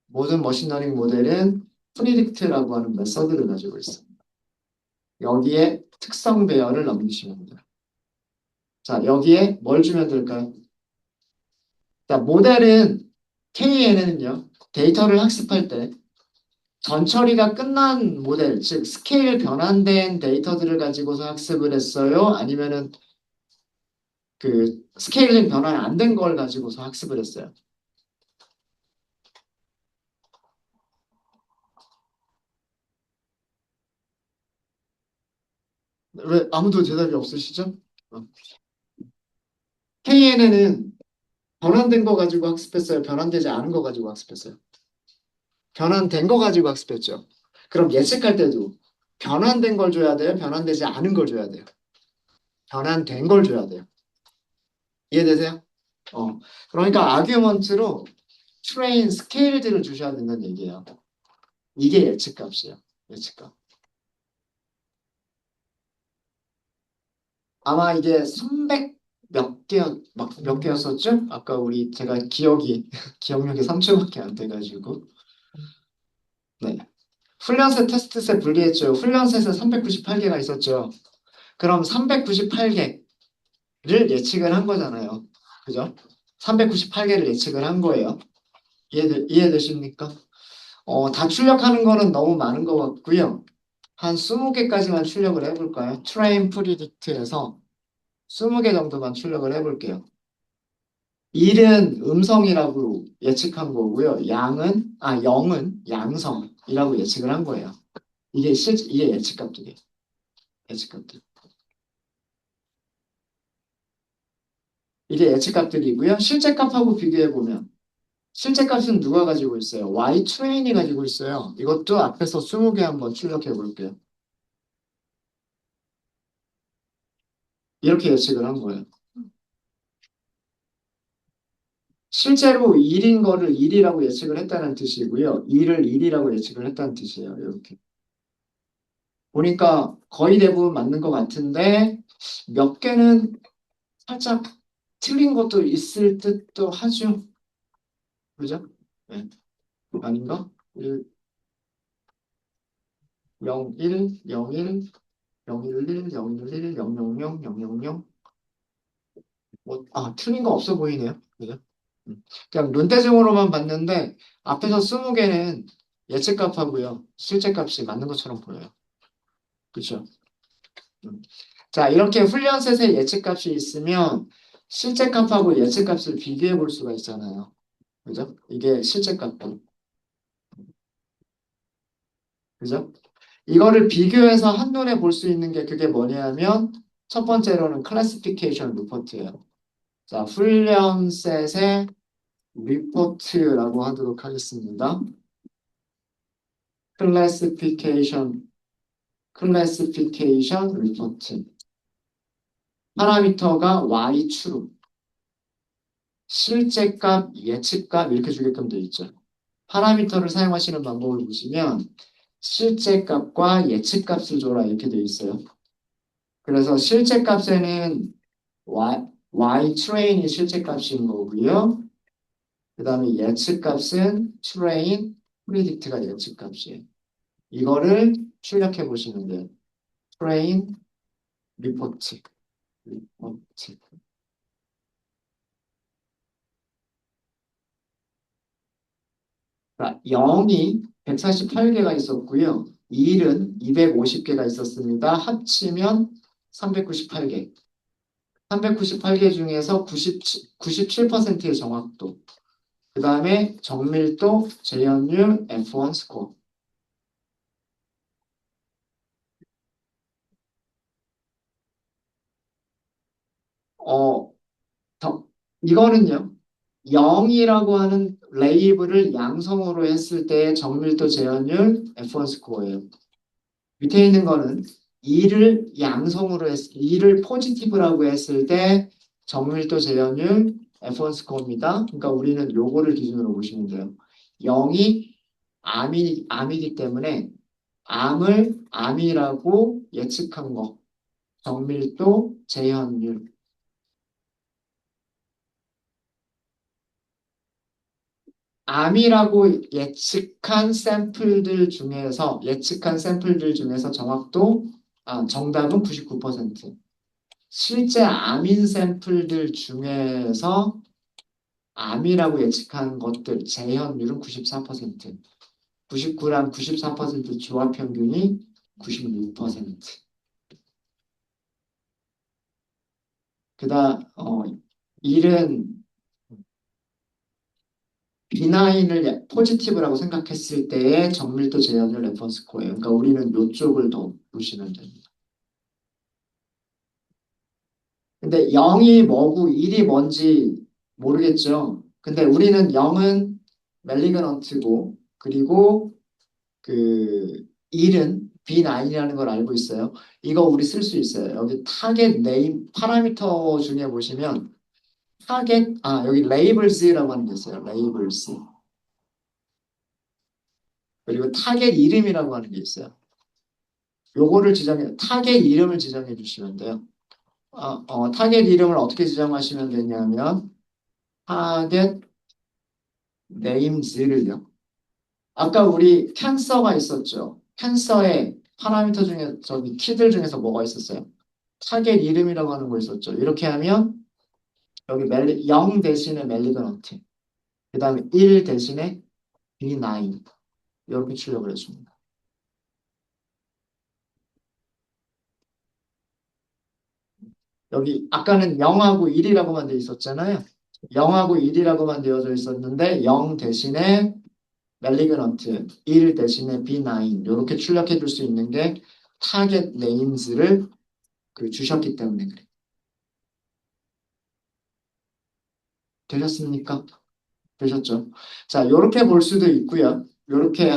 모든 머신러닝 모델은 프리딕트라고 하는 메서드를 가지고 있습니다. 여기에 특성 배열을 넘기시면 돼요. 자, 여기에 뭘 주면 될까요? 자, 모델은 KNN은요. 데이터를 학습할 때 전처리가 끝난 모델, 즉 스케일 변환된 데이터들을 가지고서 학습을 했어요? 아니면은 그 스케일링 변환이 안 된 걸 가지고서 학습을 했어요? 왜 아무도 대답이 없으시죠? KNN은 변환된 거 가지고 학습했어요? 변환되지 않은 거 가지고 학습했어요? 변환된 거 가지고 학습했죠. 그럼 예측할 때도 변환된 걸 줘야 돼요? 변환되지 않은 걸 줘야 돼요? 변환된 걸 줘야 돼요. 이해되세요? 어. 그러니까 아규먼트로 트레인 스케일드를 주셔야 된다는 얘기예요. 이게 예측값이에요. 예측값. 아마 이게 300 몇 개, 몇 개였었죠? 아까 제가 기억력이 3초밖에 안 돼가지고. 네. 훈련셋, 테스트셋 분리했죠. 훈련셋에 398개가 있었죠. 그럼 398개를 예측을 한 거잖아요. 그죠? 398개를 예측을 한 거예요. 이해되십니까? 다 출력하는 거는 너무 많은 것 같고요. 한 20개까지만 출력을 해볼까요? 트레인 프리딕트에서 20개 정도만 출력을 해볼게요. 1은 음성이라고 예측한 거고요. 0은 양성이라고 예측을 한 거예요. 이게 예측값들이에요. 예측값들. 이게 예측값들이고요. 실제 값하고 비교해 보면 실제 값은 누가 가지고 있어요? Y 트레인이 가지고 있어요. 이것도 앞에서 20개 한번 출력해 볼게요. 이렇게 예측을 한 거예요. 실제로 1인 거를 1이라고 예측을 했다는 뜻이고요. 2를 1이라고 예측을 했다는 뜻이에요. 이렇게. 보니까 거의 대부분 맞는 것 같은데 몇 개는 살짝 틀린 것도 있을 듯도 하죠. 그죠? 네. 아닌가? 1, 0, 1, 0, 1, 0, 1, 1, 0, 1, 1, 0, 0, 0, 0, 0, 0. 뭐, 틀린 거 없어 보이네요. 그죠? 그냥 눈대중으로만 봤는데 앞에서 20개는 예측값하고요. 실제값이 맞는 것처럼 보여요. 그렇죠? 음. 자, 이렇게 훈련셋에 예측값이 있으면 실제값하고 예측값을 비교해 볼 수가 있잖아요. 그죠? 이게 실제값고. 그죠? 이거를 비교해서 한눈에 볼 수 있는 게 그게 뭐냐면 첫 번째로는 클래시피케이션 리포트예요. 자, 훈련셋의 리포트라고 하도록 하겠습니다. 클래시피케이션 리포트. 파라미터가 y-true, 실제값, 예측값 이렇게 주게끔 되어 있죠. 파라미터를 사용하시는 방법을 보시면 실제값과 예측값을 줘라 이렇게 되어 있어요. 그래서 실제값에는 y train이 실제값인 거고요. 그 다음에 예측값은 train, predict가 예측값이에요. 이거를 출력해 보시면 돼요. train, report, report. 자, 0이 148개가 있었고요. 1은 250개가 있었습니다. 합치면 398개. 398개 중에서 97%의 정확도. 그 다음에 정밀도, 재현율, F1 스코어. 어, 이거는요. 0이라고 하는 레이블을 양성으로 했을 때의 정밀도, 재현율, F1 스코어예요. 밑에 있는 거는 2를 포지티브라고 했을 때 정밀도, 재현율, F1 스코어입니다. 그러니까 우리는 요거를 기준으로 보시면 돼요. 0이 암이기 때문에 암이라고 예측한 거. 정밀도, 재현율. 암이라고 예측한 샘플들 중에서 정답은 99%. 실제 암인 샘플들 중에서 암이라고 예측한 것들 재현율은 94%, 99랑 94% 조합 평균이 96%. 그다음 1은 B9을 포지티브라고 생각했을 때의 정밀도 재현율 레퍼런스 스코어예요. 그러니까 우리는 이쪽을 더 보시면 됩니다. 근데 0이 뭐고 1이 뭔지 모르겠죠. 근데 우리는 0은 멜리그넌트고 그리고 그 1은 B9이라는 걸 알고 있어요. 이거 우리 쓸 수 있어요. 여기 타겟 네임 파라미터 중에 보시면 여기 레이블스라고 하는 게 있어요. 레이블스. 그리고 타겟 이름이라고 하는 게 있어요. 타겟 이름을 지정해 주시면 돼요. 타겟 이름을 어떻게 지정하시면 되냐면 타겟 네임즈를요. 아까 우리 캔서가 있었죠. 캔서의 파라미터 중에 저기 키들 중에서 뭐가 있었어요? 타겟 이름이라고 하는 거 있었죠. 이렇게 하면 여기 0 대신에 멜리그넌트, 그 다음에 1 대신에 B9 이렇게 출력을 해줍니다. 여기 아까는 0하고 1이라고만 되어 있었잖아요. 0하고 1이라고만 되어져 있었는데 0 대신에 멜리그넌트, 1 대신에 B9 이렇게 출력해 줄 수 있는 게 타겟 네임즈를 주셨기 때문에 그래. 되셨습니까? 되셨죠? 자, 요렇게 볼 수도 있고요. 요렇게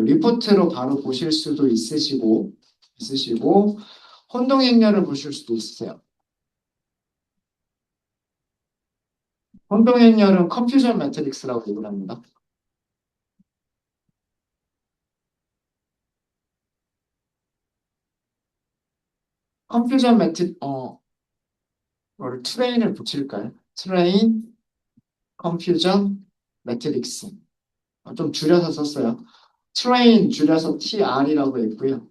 리포트로 바로 보실 수도 있으시고, 혼동행렬을 보실 수도 있으세요. 혼동행렬은 컨퓨전 매트릭스라고 얘기를 합니다. 컨퓨전 이거를 트레인을 붙일까요? 트레인, 컨퓨전, 매트릭스. 좀 줄여서 썼어요. 트레인 줄여서 TR이라고 했고요.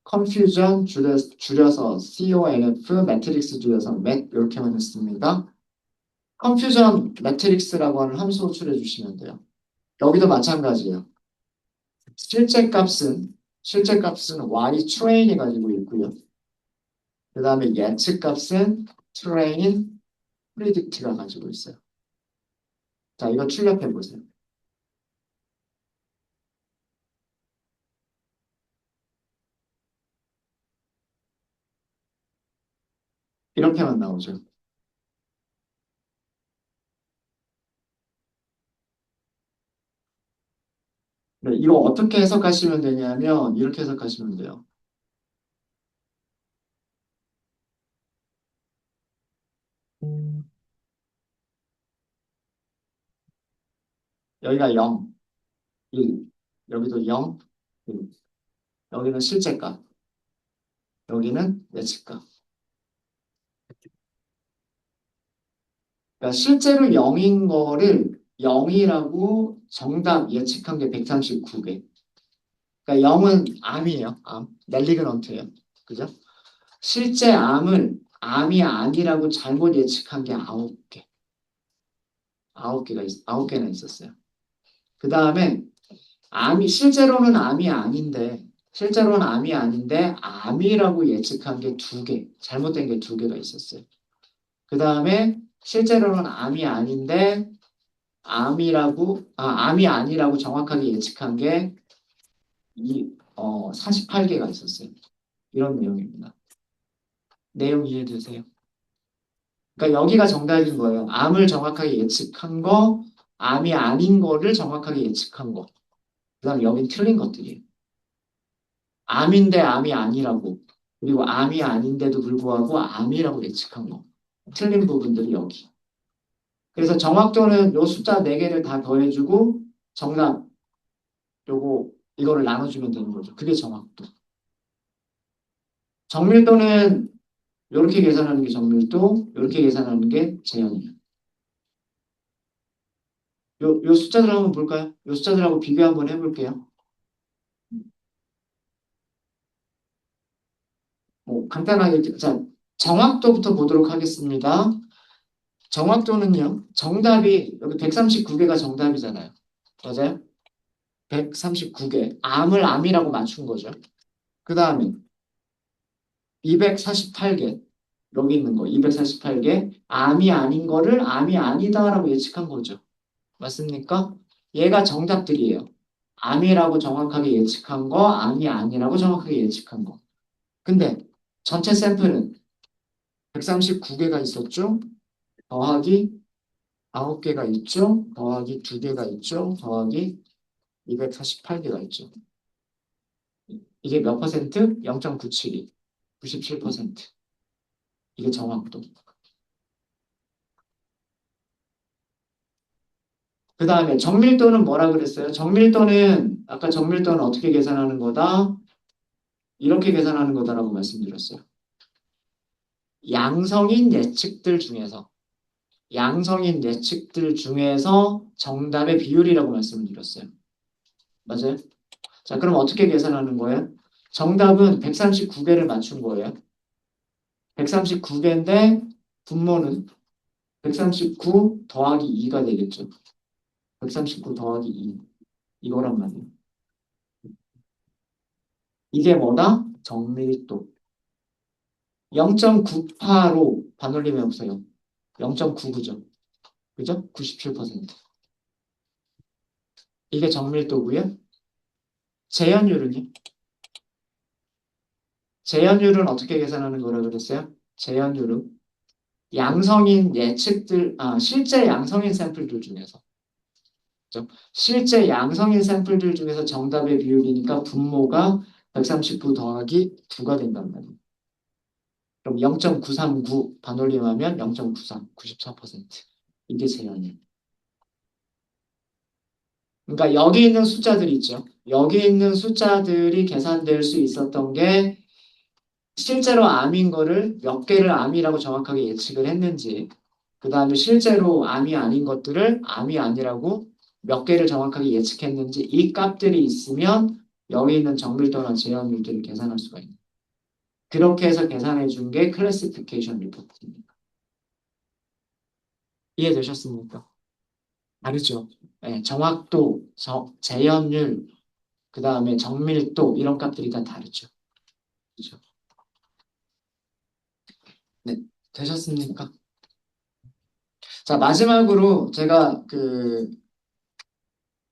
컨퓨전 줄여서 CONF, 매트릭스 줄여서 MET 이렇게만 했습니다. 컨퓨전 매트릭스라고 하는 함수 호출해 주시면 돼요. 여기도 마찬가지예요. 실제 값은 Y 트레인이 가지고 있고요. 그 다음에 예측 값은 트레인 프리딕트가 가지고 있어요. 자, 이거 출력해 보세요. 이렇게만 나오죠. 네, 이거 어떻게 해석하시면 되냐면 이렇게 해석하시면 돼요. 여기가 0, 1, 여기도 0, 1. 여기는 실제값, 여기는 예측값. 그러니까 실제로 0인 거를 0이라고 정답 예측한 게 139개. 그러니까 0은 암이에요. 암. 넬리그넌트예요. 그죠? 실제 암이 아니라고 잘못 예측한 게 9개. 9개나 있었어요. 그 다음에 실제로는 암이 아닌데 암이라고 예측한 게 2개. 잘못된 게 2개가 있었어요. 그 다음에 실제로는 암이 아닌데 암이 아니라고 정확하게 예측한 게 48개가 있었어요. 이런 내용입니다. 내용 이해되세요? 그러니까 여기가 정답인 거예요. 암을 정확하게 예측한 거, 암이 아닌 거를 정확하게 예측한 거. 그다음에 여긴 틀린 것들이에요. 암인데 암이 아니라고. 그리고 암이 아닌데도 불구하고 암이라고 예측한 거. 틀린 부분들이 여기. 그래서 정확도는 요 숫자 4개를 다 더해주고 정답 이거를 나눠주면 되는 거죠. 그게 정확도. 정밀도는 이렇게 계산하는 게 정밀도, 이렇게 계산하는 게 재현이에요. 요 숫자들 한번 볼까요? 요 숫자들하고 비교 한번 해볼게요. 뭐 간단하게 자 정확도부터 보도록 하겠습니다. 정확도는요. 정답이 여기 139개가 정답이잖아요. 맞아요? 139개. 암을 암이라고 맞춘 거죠. 그 다음에 248개. 여기 있는 거 248개. 암이 아닌 거를 암이 아니다라고 예측한 거죠. 맞습니까? 얘가 정답들이에요. 암이라고 정확하게 예측한 거, 암이 아니라고 정확하게 예측한 거. 근데 전체 샘플은 139개가 있었죠? 더하기 9개가 있죠? 더하기 2개가 있죠? 더하기 248개가 있죠. 이게 몇 퍼센트? 0.972. 97%. 이게 정확도. 그 다음에 정밀도는 뭐라 그랬어요? 아까 정밀도는 어떻게 계산하는 거다? 이렇게 계산하는 거다라고 말씀드렸어요. 양성인 예측들 중에서 정답의 비율이라고 말씀을 드렸어요. 맞아요? 자, 그럼 어떻게 계산하는 거예요? 정답은 139개를 맞춘 거예요. 139개인데 분모는 139 더하기 2가 되겠죠. 139 더하기 2. 이거란 말이에요. 이게 뭐다? 정밀도. 0.98로 반올림해 보세요. 0.99죠. 그죠? 97%. 이게 정밀도고요. 재현율은요? 재현율은 어떻게 계산하는 거라 그랬어요? 실제 양성인 샘플들 중에서 그죠? 실제 양성인 샘플들 중에서 정답의 비율이니까 분모가 139 더하기 2가 된단 말이에요. 그럼 0.939 반올림하면 0.93, 94%. 이게 재현이에요. 그러니까 여기 있는 숫자들이 있죠. 여기 있는 숫자들이 계산될 수 있었던 게 실제로 암인 거를 몇 개를 암이라고 정확하게 예측을 했는지, 그 다음에 실제로 암이 아닌 것들을 암이 아니라고 몇 개를 정확하게 예측했는지 이 값들이 있으면 여기 있는 정밀도나 제한율들을 계산할 수가 있는. 그렇게 해서 계산해 준 게 클래시피케이션 리포트입니다. 이해되셨습니까? 다르죠. 네, 정확도, 재현율, 그 다음에 정밀도 이런 값들이 다 다르죠. 그죠? 네, 되셨습니까? 자, 마지막으로 제가 그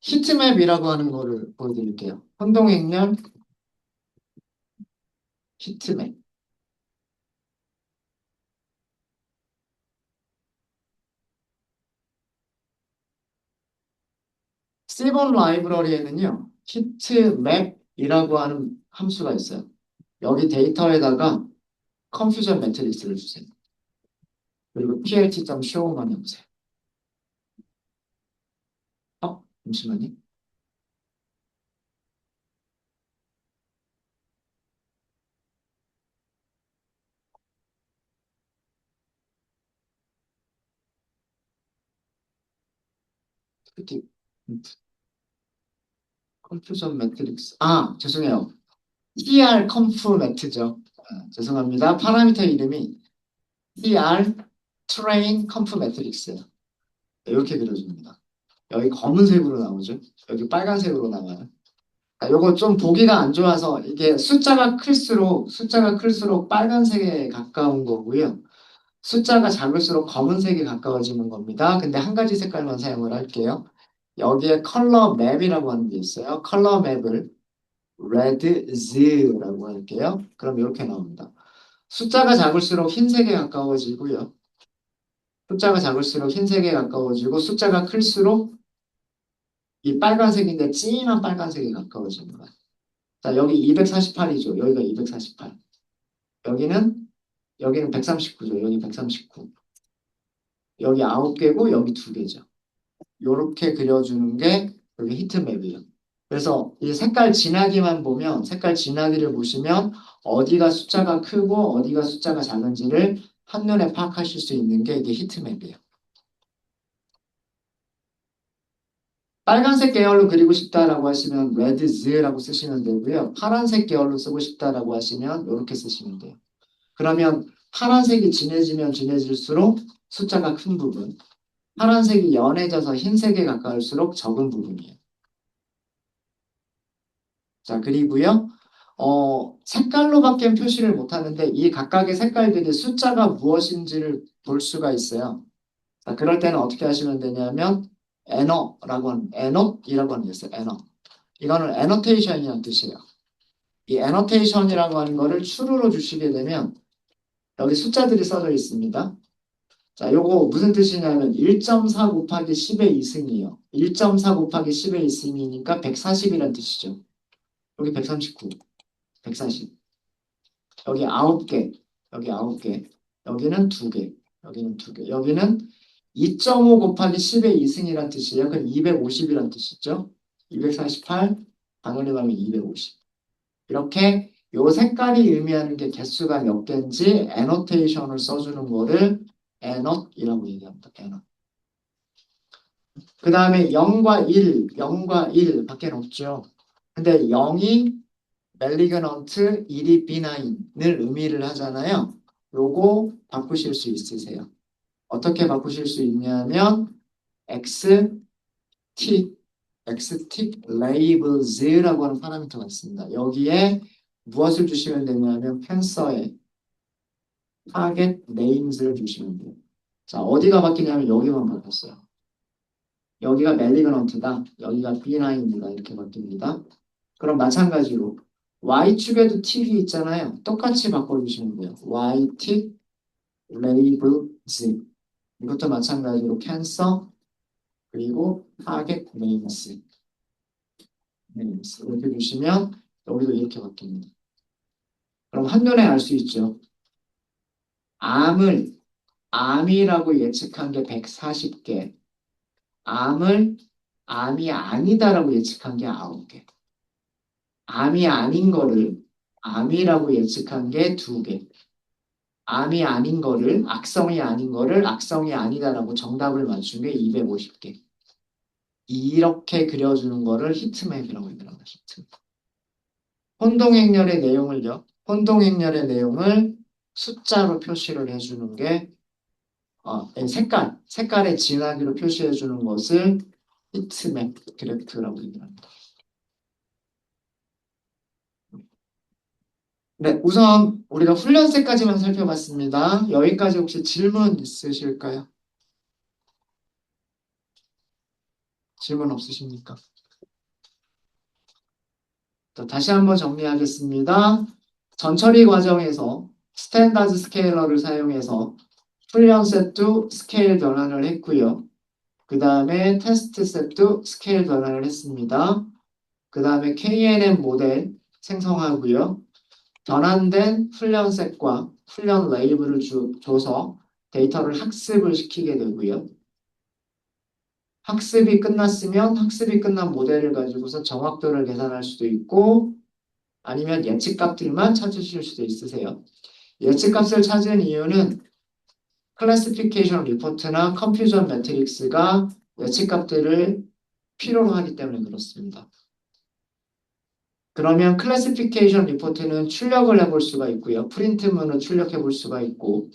히트맵이라고 하는 거를 보여드릴게요. 혼동행렬 히트맵. C번 라이브러리에는요, 히트맵이라고 하는 함수가 있어요. 여기 데이터에다가 컨퓨전 매트리스를 주세요. 그리고 plt.show만 해보세요. 잠시만요. PT, 컨퓨전 매트릭스. 죄송해요. TR 컴프 매트죠. 죄송합니다. 파라미터 이름이 TR 트레인 컴프 매트릭스예요. 이렇게 그려줍니다. 여기 검은색으로 나오죠. 여기 빨간색으로 나와요. 요거 좀 보기가 안 좋아서 이게 숫자가 클수록 빨간색에 가까운 거고요. 숫자가 작을수록 검은색에 가까워지는 겁니다. 근데 한 가지 색깔만 사용을 할게요. 여기에 컬러 맵이라고 하는 게 있어요. 컬러 맵을 red즈라고 할게요. 그럼 이렇게 나옵니다. 숫자가 작을수록 흰색에 가까워지고요. 숫자가 작을수록 흰색에 가까워지고 숫자가 클수록 이 빨간색인데 진한 빨간색에 가까워지는 거예요. 자, 여기 248이죠. 여기가 248. 여기는 139죠. 여기 139. 여기 9개고 여기 2개죠. 이렇게 그려주는 게 여기 히트맵이에요. 그래서 이 색깔 진하기만 보면 색깔 진하기를 보시면 어디가 숫자가 크고 어디가 숫자가 작은지를 한눈에 파악하실 수 있는 게 이게 히트맵이에요. 빨간색 계열로 그리고 싶다라고 하시면 레드즈라고 쓰시면 되고요. 파란색 계열로 쓰고 싶다라고 하시면 이렇게 쓰시면 돼요. 그러면 파란색이 진해지면 진해질수록 숫자가 큰 부분, 파란색이 연해져서 흰색에 가까울수록 적은 부분이에요. 자, 그리고요. 색깔로밖에 표시를 못하는데 이 각각의 색깔들이 숫자가 무엇인지를 볼 수가 있어요. 자, 그럴 때는 어떻게 하시면 되냐면 애너이라고 하는 게 있어요. 애너. 이거는 애너테이션이라는 뜻이에요. 이 애너테이션이라고 하는 거를 추루로 주시게 되면 여기 숫자들이 써져 있습니다. 자, 요거 무슨 뜻이냐면 1.4 곱하기 10의 2승이에요. 1.4 곱하기 10의 2승이니까 140이라는 뜻이죠. 여기 139, 140. 여기 9개, 여기 9개, 여기는 2개, 여기는 2개, 여기는 2.5 곱하기 10의 2승이란 뜻이에요. 그럼 250이란 뜻이죠. 248, 반올림하면 250. 이렇게 요 색깔이 의미하는 게 개수가 몇 개인지 애노테이션을 써주는 거를 애넛이라고 얘기합니다. 애넛. 그 다음에 0과 1, 0과 1 밖에 없죠. 근데 0이 멜리그넌트, 1이 비나인을 의미를 하잖아요. 요거 바꾸실 수 있으세요. 어떻게 바꾸실 수 있냐면 x, t, x틱 레이블즈라고 하는 파라미터가 있습니다. 여기에 무엇을 주시면 되냐면 캔서에 타겟 네임즈를 주시면 돼요. 자, 어디가 바뀌냐면 여기만 바뀌었어요. 여기가 멜리그넌트다. 여기가 B9입니다. 이렇게 바뀝니다. 그럼 마찬가지로 Y축에도 틱이 있잖아요. 똑같이 바꿔주시면 돼요. Y틱 레이블 Z. 이것도 마찬가지로 캔서 그리고 타겟 네임스 이렇게 주시면 여기도 이렇게 바뀝니다. 그럼 한눈에 알 수 있죠. 암을 암이라고 예측한 게 140개, 암을 암이 아니다라고 예측한 게 9개, 암이 아닌 거를 암이라고 예측한 게 2개, 암이 아닌 거를 악성이 아닌 거를 악성이 아니다라고 정답을 맞춘 게 250개. 이렇게 그려주는 거를 히트맵이라고 얘기합니다. 히트맵. 혼동행렬의 내용을요. 혼동행렬의 내용을 숫자로 표시를 해주는 게 색깔의 진하기로 표시해 주는 것을 히트맵 그래프라고 얘기합니다. 네, 우선 우리가 훈련세까지만 살펴봤습니다. 여기까지 혹시 질문 있으실까요? 질문 없으십니까? 자, 다시 한번 정리하겠습니다. 전처리 과정에서 스탠다드 스케일러를 사용해서 훈련 셋도 스케일 변환을 했고요. 그 다음에 테스트 셋도 스케일 변환을 했습니다. 그 다음에 KNN 모델 생성하고요. 변환된 훈련 셋과 훈련 레이블을 줘서 데이터를 학습을 시키게 되고요. 학습이 끝났으면 학습이 끝난 모델을 가지고서 정확도를 계산할 수도 있고 아니면 예측값들만 찾으실 수도 있으세요. 예측값을 찾은 이유는 클래시피케이션 리포트나 컨퓨전 매트릭스가 예측값들을 필요로 하기 때문에 그렇습니다. 그러면 클래시피케이션 리포트는 출력을 해볼 수가 있고요. 프린트문을 출력해 볼 수가 있고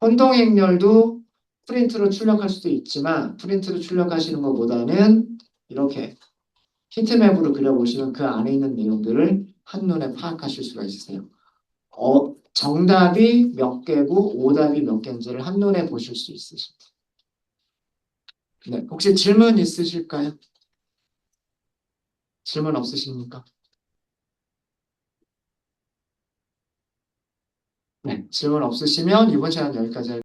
혼동행렬도 프린트로 출력할 수도 있지만 프린트로 출력하시는 것보다는 이렇게 히트맵으로 그려보시면 그 안에 있는 내용들을 한눈에 파악하실 수가 있으세요. 정답이 몇 개고 오답이 몇 개인지를 한눈에 보실 수 있으십니다. 네, 혹시 질문 있으실까요? 질문 없으십니까? 네, 질문 없으시면 이번 시간 여기까지 할게요.